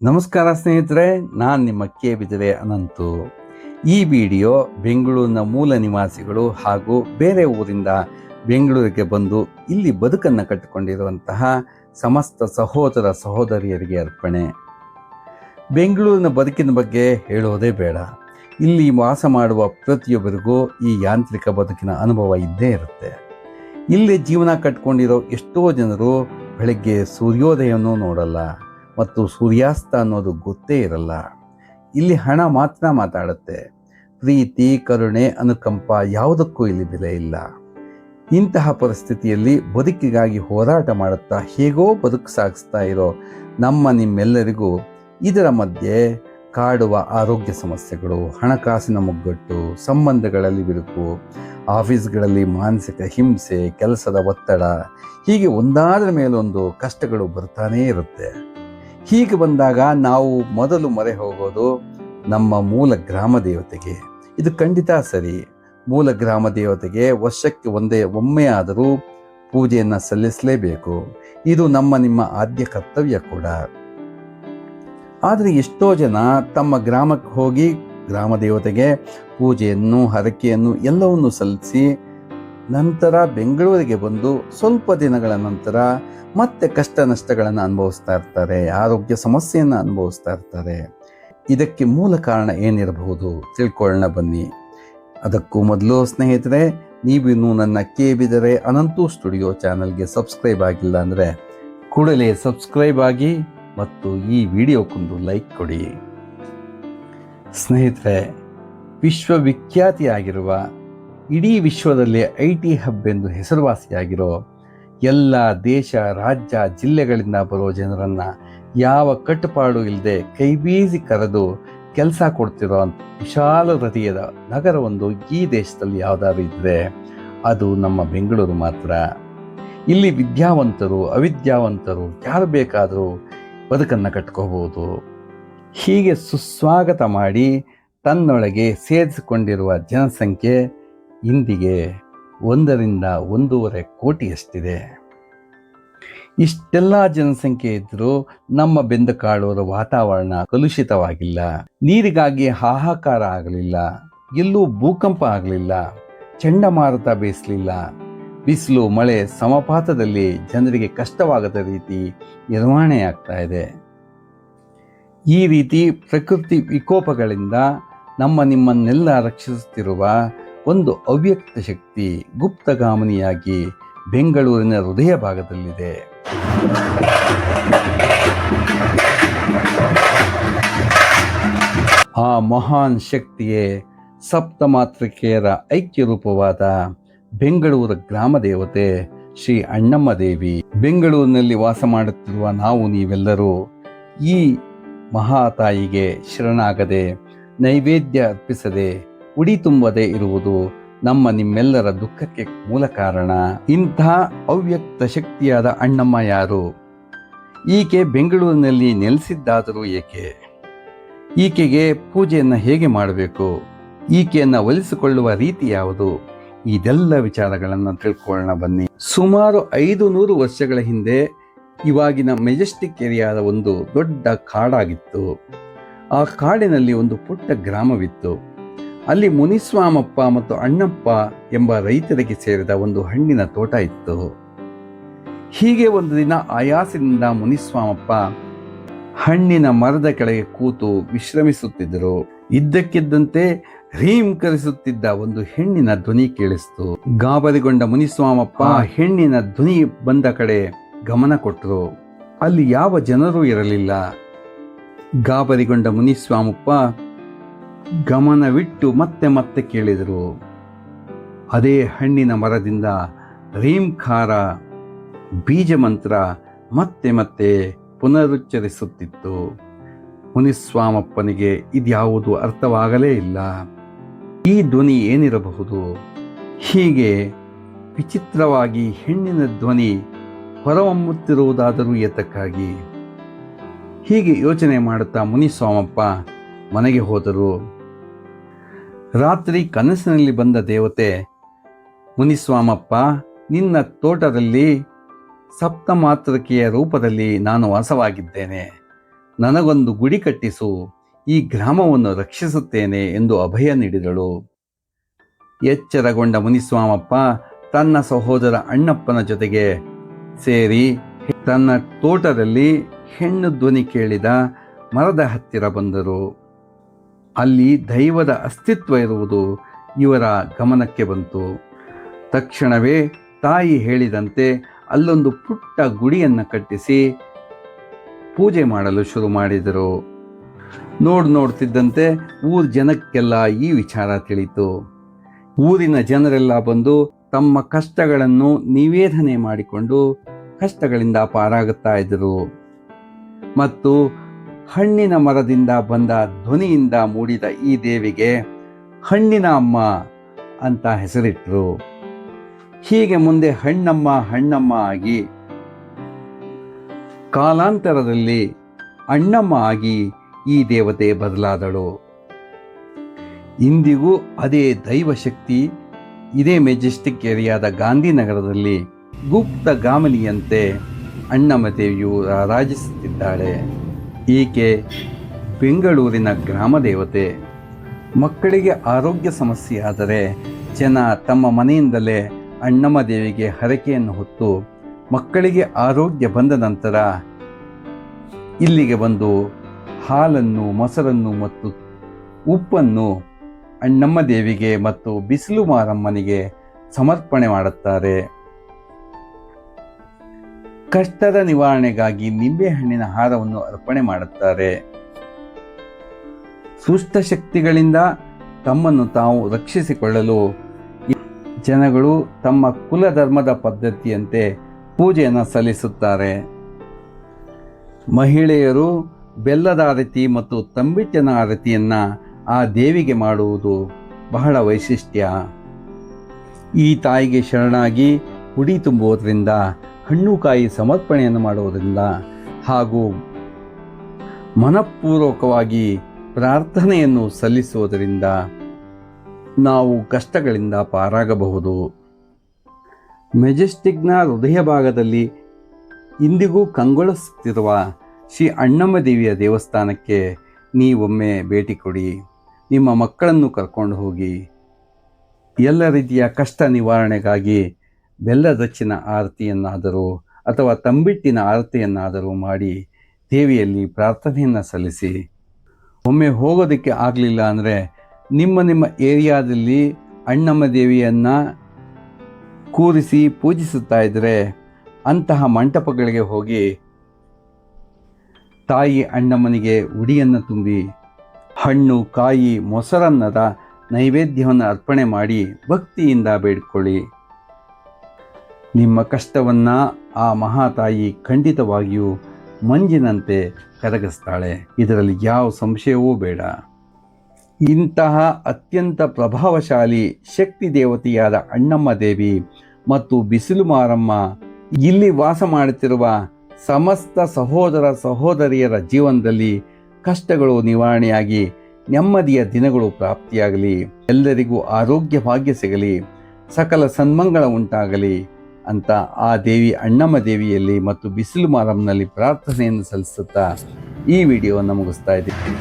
ನಮಸ್ಕಾರ ಸ್ನೇಹಿತರೆ, ನಾನು ನಿಮ್ಮ ಬಿದರೆ ಅನಂತು. ಈ ವಿಡಿಯೋ ಬೆಂಗಳೂರಿನ ಮೂಲ ನಿವಾಸಿಗಳು ಹಾಗೂ ಬೇರೆ ಊರಿಂದ ಬೆಂಗಳೂರಿಗೆ ಬಂದು ಇಲ್ಲಿ ಬದುಕನ್ನು ಕಟ್ಟಿಕೊಂಡಿರುವಂತಹ ಸಮಸ್ತ ಸಹೋದರ ಸಹೋದರಿಯರಿಗೆ ಅರ್ಪಣೆ. ಬೆಂಗಳೂರಿನ ಬದುಕಿನ ಬಗ್ಗೆ ಹೇಳೋದೇ ಬೇಡ. ಇಲ್ಲಿ ವಾಸ ಮಾಡುವ ಪ್ರತಿಯೊಬ್ಬರಿಗೂ ಈ ಯಾಂತ್ರಿಕ ಬದುಕಿನ ಅನುಭವ ಇದ್ದೇ ಇರುತ್ತೆ. ಇಲ್ಲಿ ಜೀವನ ಕಟ್ಕೊಂಡಿರೋ ಎಷ್ಟೋ ಜನರು ಬೆಳಗ್ಗೆ ಸೂರ್ಯೋದಯವನ್ನು ನೋಡಲ್ಲ ಮತ್ತು ಸೂರ್ಯಾಸ್ತ ಅನ್ನೋದು ಗೊತ್ತೇ ಇರಲ್ಲ. ಇಲ್ಲಿ ಹಣ ಮಾತ್ರ ಮಾತಾಡುತ್ತೆ. ಪ್ರೀತಿ, ಕರುಣೆ, ಅನುಕಂಪ ಯಾವುದಕ್ಕೂ ಇಲ್ಲಿ ಬೆಲೆ ಇಲ್ಲ. ಇಂತಹ ಪರಿಸ್ಥಿತಿಯಲ್ಲಿ ಬದುಕಿಗಾಗಿ ಹೋರಾಟ ಮಾಡುತ್ತಾ ಹೇಗೋ ಬದುಕು ಸಾಗಿಸ್ತಾ ಇರೋ ನಿಮ್ಮೆಲ್ಲರಿಗೂ ಇದರ ಮಧ್ಯೆ ಕಾಡುವ ಆರೋಗ್ಯ ಸಮಸ್ಯೆಗಳು, ಹಣಕಾಸಿನ ಮುಗ್ಗಟ್ಟು, ಸಂಬಂಧಗಳಲ್ಲಿ ಬಿರುಕು, ಆಫೀಸ್ಗಳಲ್ಲಿ ಮಾನಸಿಕ ಹಿಂಸೆ, ಕೆಲಸದ ಒತ್ತಡ, ಹೀಗೆ ಒಂದಾದ ಮೇಲೊಂದು ಕಷ್ಟಗಳು ಬರ್ತಾನೇ ಇರುತ್ತೆ. ಹೀಗೆ ಬಂದಾಗ ನಾವು ಮೊದಲು ಮೊರೆ ಹೋಗೋದು ನಮ್ಮ ಮೂಲ ಗ್ರಾಮ ದೇವತೆಗೆ. ಇದು ಖಂಡಿತ ಸರಿ. ಮೂಲ ಗ್ರಾಮ ದೇವತೆಗೆ ವರ್ಷಕ್ಕೆ ಒಮ್ಮೆ ಆದರೂ ಪೂಜೆಯನ್ನು ಸಲ್ಲಿಸಲೇಬೇಕು. ಇದು ನಿಮ್ಮ ಆದ್ಯ ಕರ್ತವ್ಯ ಕೂಡ. ಆದರೆ ಎಷ್ಟೋ ಜನ ತಮ್ಮ ಗ್ರಾಮಕ್ಕೆ ಹೋಗಿ ಗ್ರಾಮ ದೇವತೆಗೆ ಪೂಜೆಯನ್ನು, ಹರಕೆಯನ್ನು ಎಲ್ಲವನ್ನು ಸಲ್ಲಿಸಿ ನಂತರ ಬೆಂಗಳೂರಿಗೆ ಬಂದು ಸ್ವಲ್ಪ ದಿನಗಳ ನಂತರ ಮತ್ತೆ ಕಷ್ಟ ನಷ್ಟಗಳನ್ನು ಅನುಭವಿಸ್ತಾ ಇರ್ತಾರೆ, ಆರೋಗ್ಯ ಸಮಸ್ಯೆಯನ್ನು ಅನುಭವಿಸ್ತಾ ಇರ್ತಾರೆ. ಇದಕ್ಕೆ ಮೂಲ ಕಾರಣ ಏನಿರಬಹುದು ತಿಳ್ಕೊಳ್ಳೋಣ ಬನ್ನಿ. ಅದಕ್ಕೂ ಮೊದಲು ಸ್ನೇಹಿತರೆ, ನೀವಿನ್ನೂ ನನ್ನ ಬಿದರೆ ಅನಂತು ಸ್ಟುಡಿಯೋ ಚಾನಲ್ಗೆ ಸಬ್ಸ್ಕ್ರೈಬ್ ಆಗಿಲ್ಲ ಅಂದರೆ ಕೂಡಲೇ ಸಬ್ಸ್ಕ್ರೈಬ್ ಆಗಿ ಮತ್ತು ಈ ವಿಡಿಯೋಕ್ಕೊಂದು ಲೈಕ್ ಕೊಡಿ. ಸ್ನೇಹಿತರೆ, ವಿಶ್ವವಿಖ್ಯಾತಿಯಾಗಿರುವ, ಇಡೀ ವಿಶ್ವದಲ್ಲಿ IT ಹಬ್ ಎಂದು ಹೆಸರುವಾಸಿಯಾಗಿರೋ, ಎಲ್ಲ ದೇಶ, ರಾಜ್ಯ, ಜಿಲ್ಲೆಗಳಿಂದ ಬರೋ ಜನರನ್ನು ಯಾವ ಕಟ್ಟುಪಾಡು ಇಲ್ಲದೆ ಕೈಬೀಸಿ ಕರೆದು ಕೆಲಸ ಕೊಡ್ತಿರೋ ವಿಶಾಲ ಹೃದಯದ ನಗರವೊಂದು ಈ ದೇಶದಲ್ಲಿ ಯಾವುದಾದ್ರು ಇದ್ದರೆ ಅದು ನಮ್ಮ ಬೆಂಗಳೂರು ಮಾತ್ರ. ಇಲ್ಲಿ ವಿದ್ಯಾವಂತರು, ಅವಿದ್ಯಾವಂತರು ಯಾರು ಬೇಕಾದರೂ ಬದುಕನ್ನು ಕಟ್ಕೋಬೋದು. ಹೀಗೆ ಸುಸ್ವಾಗತ ಮಾಡಿ ತನ್ನೊಳಗೆ ಸೇರಿಸಿಕೊಂಡಿರುವ ಜನಸಂಖ್ಯೆ ಇಂದಿಗೆ 1 ರಿಂದ 1.5 ಕೋಟಿಯಷ್ಟಿದೆ. ಇಷ್ಟೆಲ್ಲ ಜನಸಂಖ್ಯೆ ಇದ್ದರೂ ನಮ್ಮ ಬೆಂದು ಕಾಡುವ ವಾತಾವರಣ ಕಲುಷಿತವಾಗಿಲ್ಲ. ನೀರಿಗಾಗಿ ಹಾಹಾಕಾರ ಆಗಲಿಲ್ಲ, ಎಲ್ಲೂ ಭೂಕಂಪ ಆಗಲಿಲ್ಲ, ಚಂಡಮಾರುತ ಬೀಸಲಿಲ್ಲ. ಬಿಸಿಲು, ಮಳೆ ಸಮಪಾತದಲ್ಲಿ ಜನರಿಗೆ ಕಷ್ಟವಾಗದ ರೀತಿ ನಿರ್ವಹಣೆಯಾಗ್ತಾ ಇದೆ. ಈ ರೀತಿ ಪ್ರಕೃತಿ ವಿಕೋಪಗಳಿಂದ ನಿಮ್ಮನ್ನೆಲ್ಲ ರಕ್ಷಿಸುತ್ತಿರುವ ಒಂದು ಅವ್ಯಕ್ತ ಶಕ್ತಿ ಗುಪ್ತಗಾಮಿನಿಯಾಗಿ ಬೆಂಗಳೂರಿನ ಹೃದಯ ಭಾಗದಲ್ಲಿದೆ. ಆ ಮಹಾನ್ ಶಕ್ತಿಯೇ ಸಪ್ತಮಾತೃಕೆಯರ ಐಕ್ಯ ರೂಪವಾದ ಬೆಂಗಳೂರು ಗ್ರಾಮ ದೇವತೆ ಶ್ರೀ ಅಣ್ಣಮ್ಮ ದೇವಿ. ಬೆಂಗಳೂರಿನಲ್ಲಿ ವಾಸ ಮಾಡುತ್ತಿರುವ ನೀವೆಲ್ಲರೂ ಈ ಮಹಾತಾಯಿಗೆ ಶರಣಾಗದೆ, ನೈವೇದ್ಯ ಅರ್ಪಿಸದೆ, ಉಡಿ ತುಂಬದೆ ಇರುವುದು ನಿಮ್ಮೆಲ್ಲರ ದುಃಖಕ್ಕೆ ಮೂಲ ಕಾರಣ. ಇಂಥ ಅವ್ಯಕ್ತ ಶಕ್ತಿಯಾದ ಅಣ್ಣಮ್ಮ ಯಾರು? ಈಕೆ ಬೆಂಗಳೂರಿನಲ್ಲಿ ನೆಲೆಸಿದ್ದಾದರೂ ಏಕೆ? ಈಕೆಗೆ ಪೂಜೆಯನ್ನು ಹೇಗೆ ಮಾಡಬೇಕು? ಈಕೆಯನ್ನು ಒಲಿಸಿಕೊಳ್ಳುವ ರೀತಿ ಯಾವುದು? ಇದೆಲ್ಲ ವಿಚಾರಗಳನ್ನು ತಿಳ್ಕೊಳ್ಳೋಣ ಬನ್ನಿ. ಸುಮಾರು 500 ವರ್ಷಗಳ ಹಿಂದೆ ಇವಾಗಿನ ಮೆಜೆಸ್ಟಿಕ್ ಏರಿಯಾದ ಒಂದು ದೊಡ್ಡ ಕಾಡಾಗಿತ್ತು. ಆ ಕಾಡಿನಲ್ಲಿ ಒಂದು ಪುಟ್ಟ ಗ್ರಾಮವಿತ್ತು. ಅಲ್ಲಿ ಮುನಿಸ್ವಾಮಪ್ಪ ಮತ್ತು ಅಣ್ಣಪ್ಪ ಎಂಬ ರೈತರಿಗೆ ಸೇರಿದ ಒಂದು ಹಣ್ಣಿನ ತೋಟ ಇತ್ತು. ಹೀಗೆ ಒಂದು ದಿನ ಆಯಾಸದಿಂದ ಮುನಿಸ್ವಾಮಪ್ಪ ಹಣ್ಣಿನ ಮರದ ಕೆಳಗೆ ಕೂತು ವಿಶ್ರಮಿಸುತ್ತಿದ್ದರು. ಇದ್ದಕ್ಕಿದ್ದಂತೆ ರೀಂಕರಿಸುತ್ತಿದ್ದ ಒಂದು ಹೆಣ್ಣಿನ ಧ್ವನಿ ಕೇಳಿಸಿತು. ಗಾಬರಿಗೊಂಡ ಮುನಿಸ್ವಾಮಪ್ಪ ಹೆಣ್ಣಿನ ಧ್ವನಿ ಬಂದ ಕಡೆ ಗಮನ ಕೊಟ್ಟರು. ಅಲ್ಲಿ ಯಾವ ಜನರೂ ಇರಲಿಲ್ಲ. ಗಾಬರಿಗೊಂಡ ಮುನಿಸ್ವಾಮಪ್ಪ ಗಮನವಿಟ್ಟು ಮತ್ತೆ ಮತ್ತೆ ಕೇಳಿದರು. ಅದೇ ಹಣ್ಣಿನ ಮರದಿಂದ ರೀಂಕಾರ ಬೀಜ ಮಂತ್ರ ಮತ್ತೆ ಮತ್ತೆ ಪುನರುಚ್ಚರಿಸುತ್ತಿತ್ತು. ಮುನಿಸ್ವಾಮಪ್ಪನಿಗೆ ಇದ್ಯಾವುದು ಅರ್ಥವಾಗಲೇ ಇಲ್ಲ. ಈ ಧ್ವನಿ ಏನಿರಬಹುದು? ಹೀಗೆ ವಿಚಿತ್ರವಾಗಿ ಹೆಣ್ಣಿನ ಧ್ವನಿ ಹೊರಹೊಮ್ಮುತ್ತಿರುವುದಾದರೂ ಏತಕ್ಕಾಗಿ? ಹೀಗೆ ಯೋಚನೆ ಮಾಡುತ್ತಾ ಮುನಿಸ್ವಾಮಪ್ಪ ಮನೆಗೆ ಹೋದರು. ರಾತ್ರಿ ಕನಸಿನಲ್ಲಿ ಬಂದ ದೇವತೆ, ಮುನಿಸ್ವಾಮಪ್ಪ, ನಿನ್ನ ತೋಟದಲ್ಲಿ ಸಪ್ತಮಾತೃಕೆಯ ರೂಪದಲ್ಲಿ ನಾನು ವಾಸವಾಗಿದ್ದೇನೆ. ನನಗೊಂದು ಗುಡಿ ಕಟ್ಟಿಸು, ಈ ಗ್ರಾಮವನ್ನು ರಕ್ಷಿಸುತ್ತೇನೆ ಎಂದು ಅಭಯ ನೀಡಿದಳು. ಎಚ್ಚರಗೊಂಡ ಮುನಿಸ್ವಾಮಪ್ಪ ತನ್ನ ಸಹೋದರ ಅಣ್ಣಪ್ಪನ ಜೊತೆಗೆ ಸೇರಿ ತನ್ನ ತೋಟದಲ್ಲಿ ಹೆಣ್ಣು ಧ್ವನಿ ಕೇಳಿದ ಮರದ ಹತ್ತಿರ ಬಂದರು. ಅಲ್ಲಿ ದೈವದ ಅಸ್ತಿತ್ವ ಇರುವುದು ಇವರ ಗಮನಕ್ಕೆ ಬಂತು. ತಕ್ಷಣವೇ ತಾಯಿ ಹೇಳಿದಂತೆ ಅಲ್ಲೊಂದು ಪುಟ್ಟ ಗುಡಿಯನ್ನು ಕಟ್ಟಿಸಿ ಪೂಜೆ ಮಾಡಲು ಶುರು ಮಾಡಿದರು. ನೋಡ್ತಿದ್ದಂತೆ ಊರ ಜನಕ್ಕೆಲ್ಲ ಈ ವಿಚಾರ ತಿಳಿಯಿತು. ಊರಿನ ಜನರೆಲ್ಲ ಬಂದು ತಮ್ಮ ಕಷ್ಟಗಳನ್ನು ನಿವೇದನೆ ಮಾಡಿಕೊಂಡು ಕಷ್ಟಗಳಿಂದ ಪಾರಾಗುತ್ತಾ ಇದ್ದರು. ಮತ್ತು ಹಣ್ಣಿನ ಮರದಿಂದ ಬಂದ ಧ್ವನಿಯಿಂದ ಮೂಡಿದ ಈ ದೇವಿಗೆ ಹಣ್ಣಿನ ಅಮ್ಮ ಅಂತ ಹೆಸರಿಟ್ಟರು. ಹೀಗೆ ಮುಂದೆ ಹಣ್ಣಮ್ಮ ಆಗಿ ಕಾಲಾಂತರದಲ್ಲಿ ಅಣ್ಣಮ್ಮ ಆಗಿ ಈ ದೇವತೆ ಬದಲಾದಳು. ಇಂದಿಗೂ ಅದೇ ದೈವಶಕ್ತಿ ಇದೇ ಮೆಜೆಸ್ಟಿಕ್ ಏರಿಯಾದ ಗಾಂಧಿನಗರದಲ್ಲಿ ಗುಪ್ತ ಗಾಮಿನಿಯಂತೆ ಅಣ್ಣಮ್ಮ ದೇವಿಯು ರಾರಾಜಿಸುತ್ತಿದ್ದಾಳೆ. ಈಕೆ ಬೆಂಗಳೂರಿನ ಗ್ರಾಮ ದೇವತೆ. ಮಕ್ಕಳಿಗೆ ಆರೋಗ್ಯ ಸಮಸ್ಯೆ ಆದರೆ ಜನ ತಮ್ಮ ಮನೆಯಿಂದಲೇ ಅಣ್ಣಮ್ಮ ದೇವಿಗೆ ಹರಕೆಯನ್ನು ಹೊತ್ತು ಮಕ್ಕಳಿಗೆ ಆರೋಗ್ಯ ಬಂದ ನಂತರ ಇಲ್ಲಿಗೆ ಬಂದು ಹಾಲನ್ನು, ಮೊಸರನ್ನು ಮತ್ತು ಉಪ್ಪನ್ನು ಅಣ್ಣಮ್ಮ ದೇವಿಗೆ ಮತ್ತು ಬಿಸಿಲು ಮಾರಮ್ಮನಿಗೆ ಸಮರ್ಪಣೆ ಮಾಡುತ್ತಾರೆ. ಕಷ್ಟದ ನಿವಾರಣೆಗಾಗಿ ನಿಂಬೆಹಣ್ಣಿನ ಹಾರವನ್ನು ಅರ್ಪಣೆ ಮಾಡುತ್ತಾರೆ. ದುಷ್ಟ ಶಕ್ತಿಗಳಿಂದ ತಮ್ಮನ್ನು ತಾವು ರಕ್ಷಿಸಿಕೊಳ್ಳಲು ಜನಗಳು ತಮ್ಮ ಕುಲಧರ್ಮದ ಪದ್ಧತಿಯಂತೆ ಪೂಜೆಯನ್ನು ಸಲ್ಲಿಸುತ್ತಾರೆ. ಮಹಿಳೆಯರು ಬೆಲ್ಲದ ಆರತಿ ಮತ್ತು ತಂಬಿಟ್ಟಿನ ಆರತಿಯನ್ನು ಆ ದೇವಿಗೆ ಮಾಡುವುದು ಬಹಳ ವೈಶಿಷ್ಟ್ಯ. ಈ ತಾಯಿಗೆ ಶರಣಾಗಿ ಉಡಿ ತುಂಬುವುದರಿಂದ, ಹಣ್ಣು ಕಾಯಿ ಸಮರ್ಪಣೆಯನ್ನು ಮಾಡುವುದರಿಂದ ಹಾಗೂ ಮನಪೂರ್ವಕವಾಗಿ ಪ್ರಾರ್ಥನೆಯನ್ನು ಸಲ್ಲಿಸುವುದರಿಂದ ನಾವು ಕಷ್ಟಗಳಿಂದ ಪಾರಾಗಬಹುದು. ಮೆಜೆಸ್ಟಿಕ್ನ ಹೃದಯ ಭಾಗದಲ್ಲಿ ಇಂದಿಗೂ ಕಂಗೊಳಿಸುತ್ತಿರುವ ಶ್ರೀ ಅಣ್ಣಮ್ಮ ದೇವಿಯ ದೇವಸ್ಥಾನಕ್ಕೆ ನೀವೊಮ್ಮೆ ಭೇಟಿ ಕೊಡಿ. ನಿಮ್ಮ ಮಕ್ಕಳನ್ನು ಕರ್ಕೊಂಡು ಹೋಗಿ. ಎಲ್ಲ ರೀತಿಯ ಕಷ್ಟ ನಿವಾರಣೆಗಾಗಿ ಬೆಲ್ಲದಚ್ಚಿನ ಆರತಿಯನ್ನಾದರೂ ಅಥವಾ ತಂಬಿಟ್ಟಿನ ಆರತಿಯನ್ನಾದರೂ ಮಾಡಿ ದೇವಿಯಲ್ಲಿ ಪ್ರಾರ್ಥನೆಯನ್ನು ಸಲ್ಲಿಸಿ. ಒಮ್ಮೆ ಹೋಗೋದಕ್ಕೆ ಆಗಲಿಲ್ಲ ಅಂದರೆ ನಿಮ್ಮ ಏರಿಯಾದಲ್ಲಿ ಅಣ್ಣಮ್ಮ ದೇವಿಯನ್ನು ಕೂರಿಸಿ ಪೂಜಿಸುತ್ತಾ ಇದ್ದರೆ ಅಂತಹ ಮಂಟಪಗಳಿಗೆ ಹೋಗಿ ತಾಯಿ ಅಣ್ಣಮ್ಮನಿಗೆ ಉಡಿಯನ್ನು ತುಂಬಿ ಹಣ್ಣು, ಕಾಯಿ, ಮೊಸರನ್ನದ ನೈವೇದ್ಯವನ್ನು ಅರ್ಪಣೆ ಮಾಡಿ ಭಕ್ತಿಯಿಂದ ಬೇಡಿಕೊಳ್ಳಿ. ನಿಮ್ಮ ಕಷ್ಟವನ್ನು ಆ ಮಹಾತಾಯಿ ಖಂಡಿತವಾಗಿಯೂ ಮಂಜಿನಂತೆ ಕರಗಿಸ್ತಾಳೆ. ಇದರಲ್ಲಿ ಯಾವ ಸಂಶಯವೂ ಬೇಡ. ಇಂತಹ ಅತ್ಯಂತ ಪ್ರಭಾವಶಾಲಿ ಶಕ್ತಿ ದೇವತೆಯಾದ ಅಣ್ಣಮ್ಮ ದೇವಿ ಮತ್ತು ಬಿಸಿಲು ಮಾರಮ್ಮ ಇಲ್ಲಿ ವಾಸ ಮಾಡುತ್ತಿರುವ ಸಮಸ್ತ ಸಹೋದರ ಸಹೋದರಿಯರ ಜೀವನದಲ್ಲಿ ಕಷ್ಟಗಳು ನಿವಾರಣೆಯಾಗಿ ನೆಮ್ಮದಿಯ ದಿನಗಳು ಪ್ರಾಪ್ತಿಯಾಗಲಿ, ಎಲ್ಲರಿಗೂ ಆರೋಗ್ಯ ಭಾಗ್ಯ ಸಿಗಲಿ, ಸಕಲ ಸನ್ಮಂಗಳ ಉಂಟಾಗಲಿ ಅಂತ ಆ ದೇವಿ ಅಣ್ಣಮ್ಮ ದೇವಿಯಲ್ಲಿ ಮತ್ತು ಬಿಸಿಲು ಮಾರಮ್ಮನಲ್ಲಿ ಪ್ರಾರ್ಥನೆಯನ್ನು ಸಲ್ಲಿಸುತ್ತಾ ಈ ವಿಡಿಯೋವನ್ನು ಮುಗಿಸ್ತಾ ಇದ್ದೀನಿ.